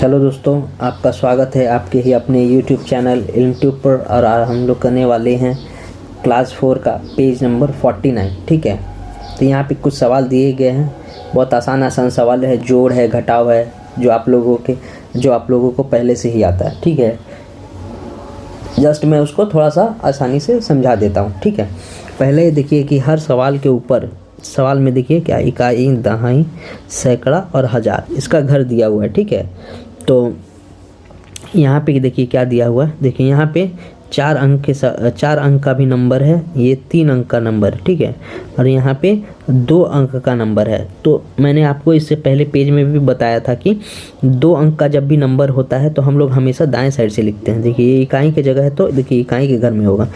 चलो दोस्तों, आपका स्वागत है आपके ही अपने YouTube चैनल इल्मट्यूब पर। और हम लोग करने वाले हैं क्लास 4 का पेज नंबर 49। ठीक है, तो यहाँ पे कुछ सवाल दिए गए हैं। बहुत आसान सवाल है, जोड़ है, घटाव है, जो आप लोगों को पहले से ही आता है। ठीक है, जस्ट मैं उसको थोड़ा सा आसानी से समझा देता हूँ। ठीक है, पहले देखिए कि हर सवाल के ऊपर सवाल में देखिए क्या इकाई, दहाई, सैकड़ा और हज़ार इसका घर दिया हुआ है। ठीक है, तो यहाँ पे देखिए क्या दिया हुआ है। देखिए यहाँ पे 4 अंक का भी नंबर है, ये 3 अंक का नंबर है। ठीक है, और यहाँ पे 2 अंक का नंबर है। तो मैंने आपको इससे पहले पेज में भी बताया था कि 2 अंक का जब भी नंबर होता है तो हम लोग हमेशा दाएं साइड से लिखते हैं। देखिए ये इकाई की जगह है तो देखिए इकाई के घर में होगा।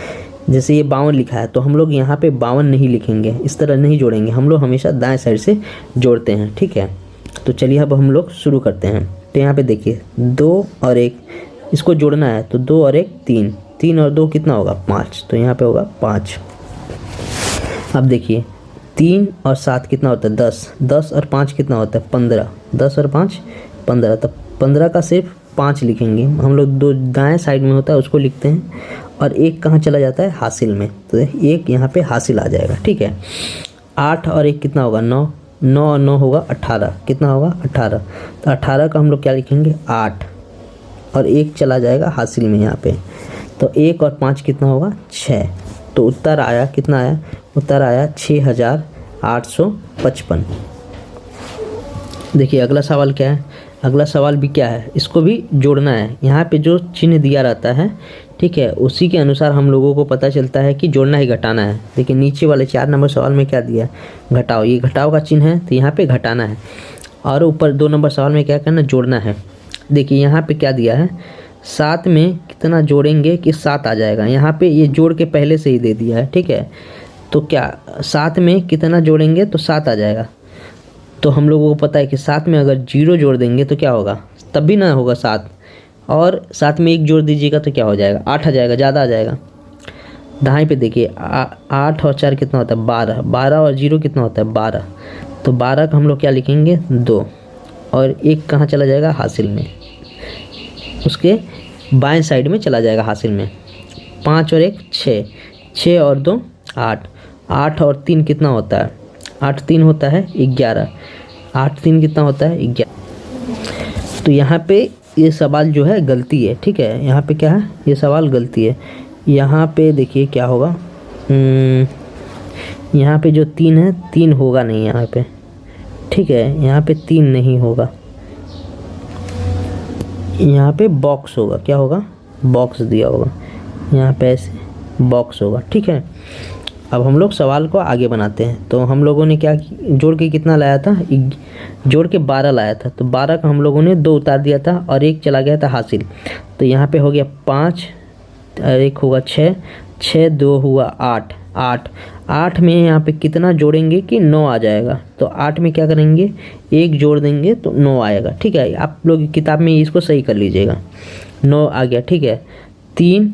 जैसे ये 52 लिखा है तो हम लोग यहाँ पे 52 नहीं लिखेंगे, इस तरह नहीं जोड़ेंगे, हम लोग हमेशा दाएं साइड से जोड़ते हैं। ठीक है, तो चलिए अब हम लोग शुरू करते हैं। तो यहाँ पे देखिए 2 और 1 इसको जोड़ना है, तो 2 और 1 3, 3 और 2 कितना होगा 5, तो यहाँ पे होगा 5। अब देखिए 3 और 7 कितना होता है 10, 10 और 5 कितना होता है 15, 10 और 5 15, तो 15 का सिर्फ 5 लिखेंगे हम लोग। 2 दाएं साइड में होता है उसको लिखते हैं, और 1 कहाँ चला जाता है हासिल में, तो 1 यहाँ पे हासिल आ जाएगा। ठीक है, 8 और 1 कितना होगा 9, 9 और 9 होगा 18, कितना होगा 18, तो 18 का हम लोग क्या लिखेंगे 8, और 1 चला जाएगा हासिल में यहाँ पे, तो 1 और 5 कितना होगा 6। तो उत्तर आया कितना आया, उत्तर आया 6855। देखिए अगला सवाल क्या है, अगला सवाल भी क्या है, इसको भी जोड़ना है। यहाँ पे जो चिन्ह दिया रहता है, ठीक है, उसी के अनुसार हम लोगों को पता चलता है कि जोड़ना ही घटाना है। देखिए नीचे वाले 4 नंबर सवाल में क्या दिया है, घटाओ, ये घटाओ का चिन्ह है तो यहाँ पे घटाना है। और ऊपर 2 नंबर सवाल में क्या करना, जोड़ना है। देखिए यहाँ पे क्या दिया है, 7 में कितना जोड़ेंगे कि 7 आ जाएगा। यहाँ पे ये जोड़ के पहले से ही दे दिया है। ठीक है, तो क्या 7 में कितना जोड़ेंगे तो 7 आ जाएगा। तो हम लोगों को पता है कि 7 में अगर 0 जोड़ देंगे तो क्या होगा, तब भी ना होगा 7, और 7 में 1 जोड़ दीजिएगा तो क्या हो जाएगा 8 आ जाएगा, ज़्यादा आ जाएगा। दहाई पे देखिए 8 और 4 कितना होता है 12, 12 और 0 कितना होता है 12, तो 12 का हम लोग क्या लिखेंगे 2, और 1 कहाँ चला जाएगा हासिल में, उसके बाएं साइड में चला जाएगा हासिल में। 5 और 1 6, 6 और 2 8, 8 और 3 कितना होता है 8 3 होता है 11, 8 3 कितना होता है 11। तो यहाँ पे ये सवाल जो है गलती है। ठीक है, यहाँ पे क्या है, ये सवाल गलती है। यहाँ पे देखिए क्या होगा, यहाँ पे जो 3 है 3 होगा नहीं यहाँ पे। ठीक है, यहाँ पे 3 नहीं होगा, यहाँ पे बॉक्स होगा। क्या होगा, बॉक्स दिया होगा, यहाँ पे ऐसे बॉक्स होगा। ठीक है, अब हम लोग सवाल को आगे बनाते हैं। तो हम लोगों ने क्या जोड़ के कितना लाया था, जोड़ के 12 लाया था, तो 12 का हम लोगों ने 2 उतार दिया था और 1 चला गया था हासिल। तो यहाँ पे हो गया 5 और 1 होगा 6, 6 2 हुआ 8, 8 में यहाँ पे कितना जोड़ेंगे कि 9 आ जाएगा। तो 8 में क्या करेंगे 1 जोड़ देंगे तो 9 आएगा। ठीक है, आप लोग किताब में इसको सही कर लीजिएगा, 9 आ गया। ठीक है, 3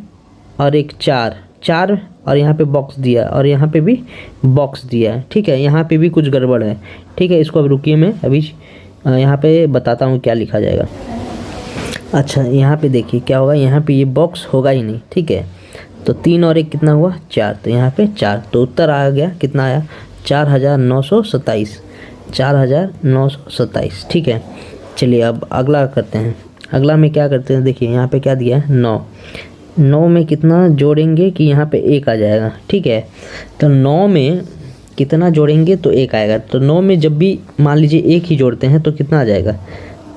और 1 4, 4 और यहाँ पे बॉक्स दिया, और यहाँ पे भी बॉक्स दिया है। ठीक है, यहाँ पे भी कुछ गड़बड़ है। ठीक है, इसको अब रुकिए, मैं अभी यहाँ पे बताता हूँ क्या लिखा जाएगा। अच्छा, यहाँ पे देखिए क्या होगा, यहाँ पे ये बॉक्स होगा ही नहीं। ठीक है, तो 3 और 1 कितना हुआ 4, तो यहाँ पे 4, तो उत्तर आ गया कितना आया 4927, 4927। ठीक है, चलिए अब अगला करते हैं। अगला में क्या करते हैं, देखिए यहाँ पे क्या दिया है 9, 9 में कितना जोड़ेंगे कि यहाँ पे 1 आ जाएगा। ठीक है, तो 9 में कितना जोड़ेंगे तो 1 आएगा। तो 9 में जब भी मान लीजिए 1 ही जोड़ते हैं तो कितना आ जाएगा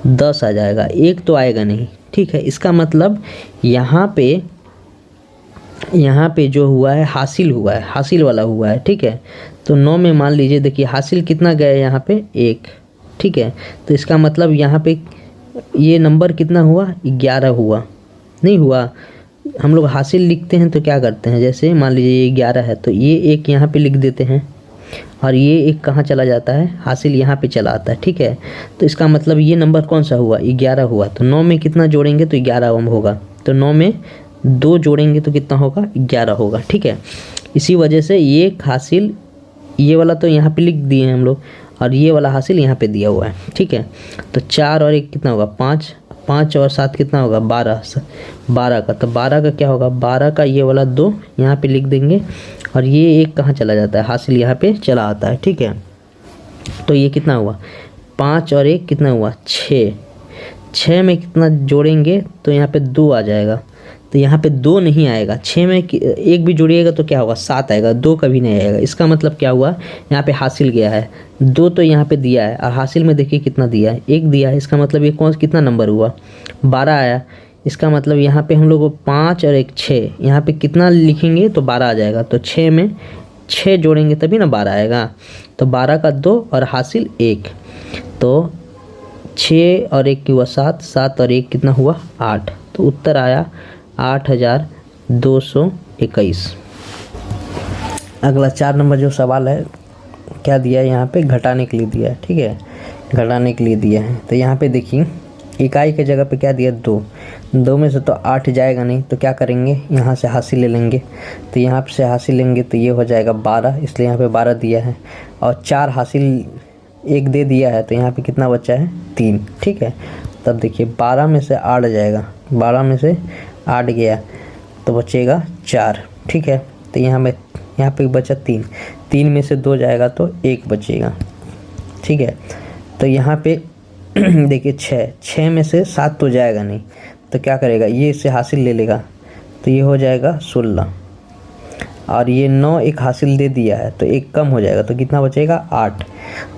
10 आ जाएगा, 1 तो आएगा नहीं। ठीक है, इसका मतलब यहाँ पे जो हुआ है हासिल हुआ है, हासिल वाला हुआ है। ठीक है, तो 9 में मान लीजिए देखिए हासिल कितना गया यहाँ पे 1। ठीक है, तो इसका मतलब यहाँ पे ये नंबर कितना हुआ 11 हुआ, नहीं हुआ। हम लोग हासिल लिखते हैं तो क्या करते हैं, जैसे मान लीजिए ये 11 है तो ये 1 यहाँ पे लिख देते हैं, और ये 1 कहाँ चला जाता है हासिल यहाँ पे चला आता है। ठीक है, तो इसका मतलब ये नंबर कौन सा हुआ 11 हुआ। तो 9 में कितना जोड़ेंगे तो 11 होगा, तो 9 में 2 जोड़ेंगे तो कितना होगा 11 होगा। ठीक है, इसी वजह से ये हासिल ये वाला तो यहाँ पे लिख दिए हैं हम लोग, और ये वाला हासिल यहाँ पे दिया हुआ है। ठीक है, तो 4 और 1 कितना होगा 5, 5 और 7 कितना होगा 12, 12 का। तो 12 का क्या होगा, 12 का ये वाला 2 यहाँ पे लिख देंगे और ये 1 कहाँ चला जाता है, हासिल यहाँ पे चला आता है। ठीक है, तो ये कितना हुआ 5 और 1 कितना हुआ 6। 6 में कितना जोड़ेंगे तो यहाँ पे 2 आ जाएगा। तो यहाँ पे 2 नहीं आएगा, 6 में 1 भी जोड़िएगा तो क्या होगा 7 आएगा, 2 कभी नहीं आएगा। इसका मतलब क्या हुआ, यहाँ पे हासिल गया है 2 तो यहाँ पे दिया है और हासिल में देखिए कितना दिया है 1 दिया है। इसका मतलब ये कितना नंबर हुआ 12 आया। इसका मतलब यहाँ पे हम लोग को 5 और 1 6, यहाँ पे कितना लिखेंगे तो 12 आ जाएगा। तो 6 में 6 जोड़ेंगे तभी ना 12 आएगा। तो 12 का 2 और हासिल 1, तो 6 और 1 हुआ 7, 7 और 1 कितना हुआ 8। तो उत्तर आया 8221। अगला 4 नंबर जो सवाल है क्या दिया है, यहाँ पे घटाने के लिए दिया है। ठीक है, घटाने के लिए दिया है। तो यहाँ पे देखिए इकाई के जगह पे क्या दिया 2, 2 में से तो 8 जाएगा नहीं, तो क्या करेंगे यहाँ से हासिल ले लेंगे। तो यहाँ से हासिल लेंगे तो ये हो जाएगा 12, इसलिए यहाँ पे 12 दिया है और 4 हासिल 1 दे दिया है। तो यहाँ पे कितना बचा है 3। ठीक है, तब देखिए 12 में से 8 जाएगा, 12 में से 8 गया तो बचेगा 4। ठीक है, तो यहाँ पे बचा 3, 3 में से 2 जाएगा तो 1 बचेगा। ठीक है, तो यहाँ पे देखिए 6 में से 7 तो जाएगा नहीं, तो क्या करेगा ये इससे हासिल ले लेगा, तो ये हो जाएगा 16 और ये 9 एक हासिल दे दिया है तो 1 कम हो जाएगा, तो कितना बचेगा 8।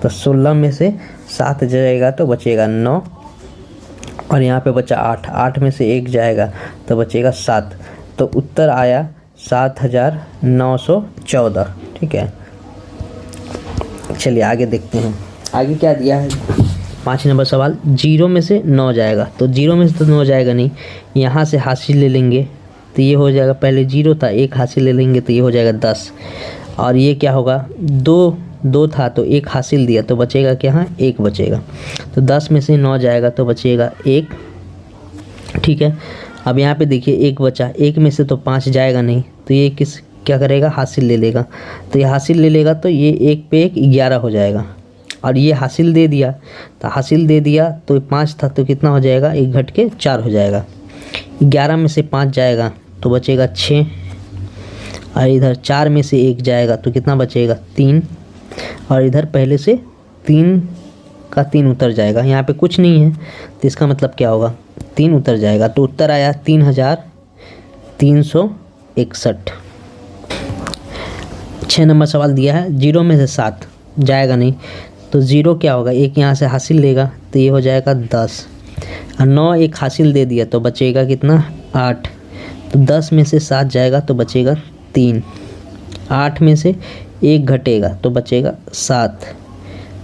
तो 16 में से 7 जाएगा तो बचेगा 9 और यहाँ पे बचा 8, 8 में से 1 जाएगा तो बचेगा 7। तो उत्तर आया 7914। ठीक है, चलिए आगे देखते हैं आगे क्या दिया है। 5 नंबर सवाल, 0 में से 9 जाएगा। तो 0 में से तो 9 जाएगा नहीं, यहाँ से हासिल ले लेंगे तो ये हो जाएगा, पहले 0 था 1 हासिल ले लेंगे तो ये हो जाएगा 10 और ये क्या होगा 2 था तो 1 हासिल दिया तो बचेगा क्या, यहाँ 1 बचेगा। तो 10 में से 9 जाएगा तो बचेगा 1। ठीक है, अब यहाँ पे देखिए 1 बचा, 1 में से तो 5 जाएगा नहीं, तो ये क्या करेगा हासिल ले लेगा। तो ये हासिल ले लेगा तो ये 1 पे 1 11 हो जाएगा और ये हासिल दे दिया, तो हासिल दे दिया तो 5 था तो कितना हो जाएगा 1 घट के 4 हो जाएगा। 11 में से 5 जाएगा तो बचेगा 6 और इधर 4 में से 1 जाएगा तो कितना बचेगा 3 और इधर पहले से 3 का 3 उतर जाएगा, यहाँ पे कुछ नहीं है तो इसका मतलब क्या होगा 3 उतर जाएगा। तो उत्तर आया 3361। 6 नंबर सवाल दिया है, 0 में से 7 जाएगा नहीं, तो 0 क्या होगा 1 यहाँ से हासिल लेगा तो ये हो जाएगा 10 और 9 1 हासिल दे दिया तो बचेगा कितना 8। तो 10 में से 7 जाएगा तो बचेगा 3, 8 में से 1 घटेगा तो बचेगा 7।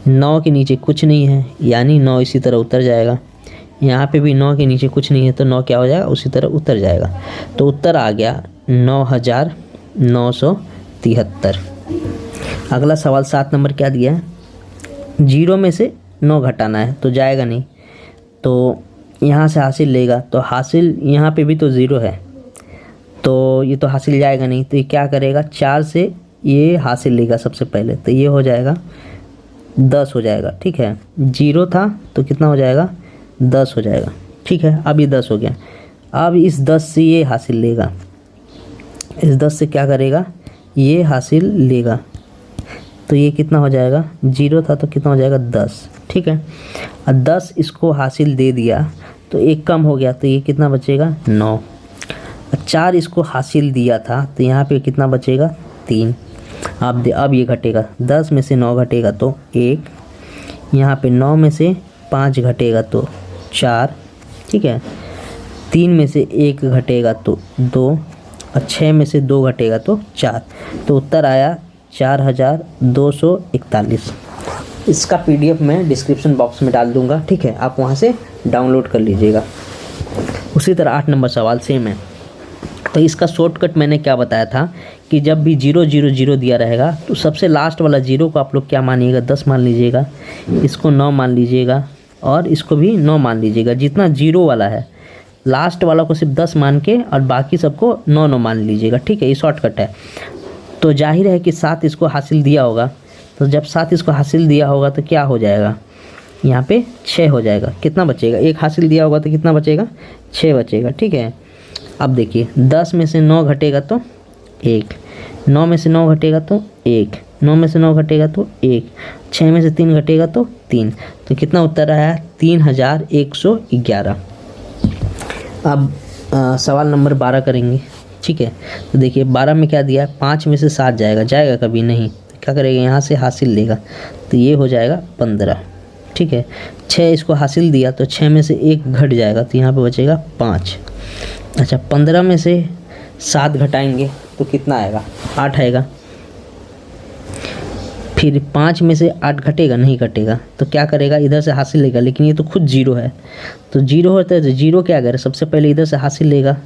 9 के नीचे कुछ नहीं है यानी 9 इसी तरह उतर जाएगा। यहाँ पे भी 9 के नीचे कुछ नहीं है तो 9 क्या हो जाएगा उसी तरह उतर जाएगा। तो उत्तर आ गया 9973। अगला सवाल 7 नंबर क्या दिया है, 0 में से 9 घटाना है तो जाएगा नहीं, तो यहाँ से हासिल लेगा तो हासिल यहाँ पे भी तो 0 है तो ये तो हासिल जाएगा नहीं, तो ये क्या करेगा 4 से ये हासिल लेगा सबसे पहले तो ये हो जाएगा 10 हो जाएगा। ठीक है, 0 था तो कितना हो जाएगा 10 हो जाएगा। ठीक है, अब ये 10 हो गया। अब इस 10 से ये हासिल लेगा, इस 10 से क्या करेगा ये हासिल लेगा तो ये कितना हो जाएगा 0 था तो कितना हो जाएगा 10। ठीक है, और 10 इसको हासिल दे दिया तो 1 कम हो गया तो ये कितना बचेगा 9। 4 इसको हासिल दिया था तो यहाँ पे कितना बचेगा 3। अब ये घटेगा, 10 में से 9 घटेगा तो 1, यहाँ पे 9 में से 5 घटेगा तो 4। ठीक है, 3 में से 1 घटेगा तो 2 और 6 में से 2 घटेगा तो 4। तो उत्तर आया 4241। इसका PDF मैं डिस्क्रिप्शन बॉक्स में डाल दूंगा। ठीक है, आप वहाँ से डाउनलोड कर लीजिएगा। उसी तरह 8 नंबर सवाल सेम है। तो इसका शॉर्टकट मैंने क्या बताया था कि जब भी 0 0 0 दिया रहेगा तो सबसे लास्ट वाला 0 को आप लोग क्या मानिएगा 10 मान लीजिएगा, इसको 9 मान लीजिएगा और इसको भी 9 मान लीजिएगा। जितना 0 वाला है लास्ट वाला को सिर्फ 10 मान के और बाकी सबको 9 9 मान लीजिएगा। ठीक है, ये शॉर्टकट है। तो जाहिर है कि 7 इसको हासिल दिया होगा, तो जब 7 इसको हासिल दिया होगा तो क्या हो जाएगा यहाँ पे 6 हो जाएगा। कितना बचेगा, 1 हासिल दिया होगा तो कितना बचेगा, 6 बचेगा। ठीक है, अब देखिए 10 में से 9 घटेगा तो 1, 9 में से 9 घटेगा तो 1, 9 में से 9 घटेगा तो 1, 6 में से 3 घटेगा तो 3। तो कितना उत्तर आया, 3111। अब सवाल नंबर 12 करेंगे। ठीक है, तो देखिए 12 में क्या दिया है, 5 में से 7 जाएगा, जाएगा कभी नहीं, तो क्या करेगा, यहाँ से हासिल लेगा, तो ये हो जाएगा 15। ठीक है, 6 इसको हासिल दिया तो 6 में से 1 घट जाएगा, तो यहाँ पे बचेगा 5। अच्छा, 15 में से 7 घटाएंगे तो कितना आएगा, 8 आएगा। फिर 5 में से 8 घटेगा, नहीं घटेगा, तो क्या करेगा, इधर से हासिल लेगा, लेकिन ये तो खुद 0 है, तो 0 होता है तो 0 क्या करें, सबसे पहले इधर से हासिल लेगा,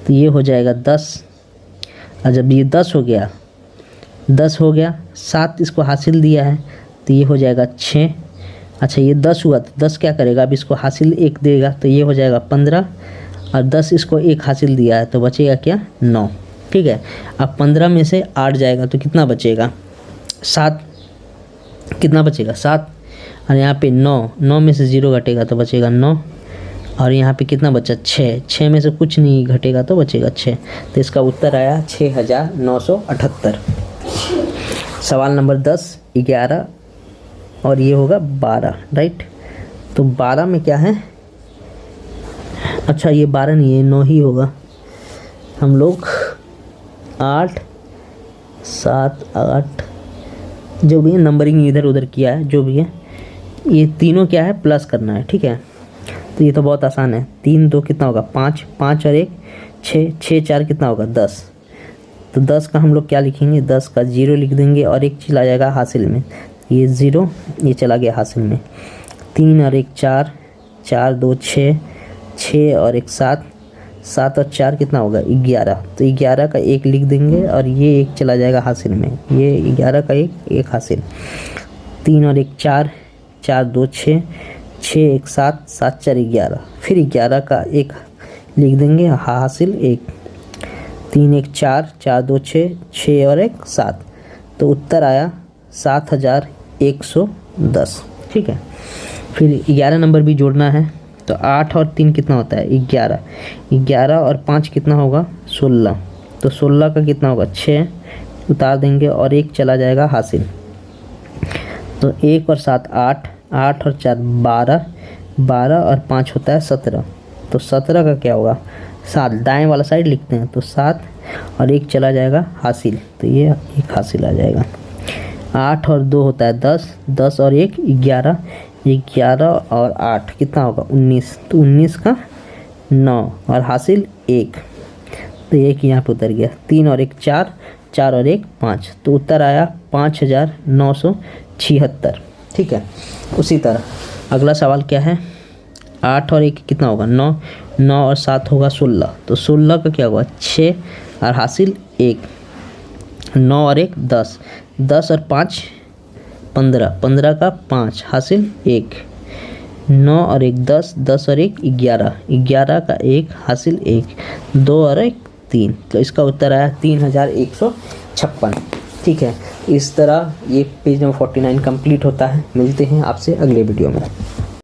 तो ये हो जाएगा 10। और जब ये 10 हो गया, 10 हो गया, 7 इसको हासिल दिया है तो ये हो जाएगा 6। अच्छा, ये 10 हुआ तो 10 क्या करेगा, अब इसको हासिल 1 देगा तो ये हो जाएगा 15, और 10 इसको 1 हासिल दिया है तो बचेगा क्या, 9। ठीक है, अब 15 में से 8 जाएगा तो कितना बचेगा, 7। कितना बचेगा, 7। और यहाँ पे 9, 9 में से 0 घटेगा तो बचेगा 9, और यहाँ पे कितना बचा, 6, 6 में से कुछ नहीं घटेगा तो बचेगा 6। तो इसका उत्तर आया 6978। सवाल नंबर 10, 11 और ये होगा 12, राइट। तो 12 में क्या है, अच्छा ये 12 नहीं है, 9 ही होगा। हम लोग 8 7 8 जो भी है, नंबरिंग इधर उधर किया है, जो भी है, ये तीनों क्या है, प्लस करना है। ठीक है, तो ये तो बहुत आसान है। 3 2 कितना होगा, 5, 5 और 1 6, 6 4 कितना होगा, 10। तो 10 का हम लोग क्या लिखेंगे, 10 का 0 लिख देंगे और 1 चला जाएगा हासिल में, ये 0 ये चला गया हासिल में। 3 और 1 4, 4 2 6, 6 और 1 7, 7 और 4 कितना होगा, 11। तो 11 का 1 लिख देंगे और ये 1 चला जाएगा हासिल में, ये 11 का 1 हासिल। 3 और 1 4, 4 2 6, 6 1 7, 7 4 11, फिर 11 का 1 लिख देंगे हासिल 1। 3 1 4, 4 2 6, 6 और 1 7। तो उत्तर आया 7110। ठीक है, फिर 11 नंबर भी जोड़ना है, तो 8 और 3 कितना होता है, 11, 11 और 5 कितना होगा, 16। तो 16 का कितना होगा, 6 उतार देंगे और 1 चला जाएगा हासिल। तो 1 और 7 8, 8 और 4 12, 12 और 5 होता है 17। तो 17 का क्या होगा, 7, दाएं वाला साइड लिखते हैं, तो 7 और 1 चला जाएगा हासिल, तो ये 1 हासिल आ जाएगा। 8 और 2 होता है 10, 10 और 1 11, 11 और 8 कितना होगा, 19। तो 19 का 9 और हासिल 1, तो 1 यहाँ पे उतर गया। 3 और 1 4, 4 और 1 5, तो उत्तर आया 5976। ठीक है, उसी तरह अगला सवाल क्या है, 8 और 1 कितना होगा, 9, 9 और 7 होगा 16। तो 16 का क्या होगा, 6 और हासिल 1, 9 और 1 10, 10 और 5 15, 15 का 5 हासिल 1, 9 और 1 10, 10 और 1 11, 11 का 1 हासिल 1, 2 और 1 3। तो इसका उत्तर आया 3156। ठीक है, इस तरह ये पेज नंबर 49 कंप्लीट होता है। मिलते हैं आपसे अगले वीडियो में।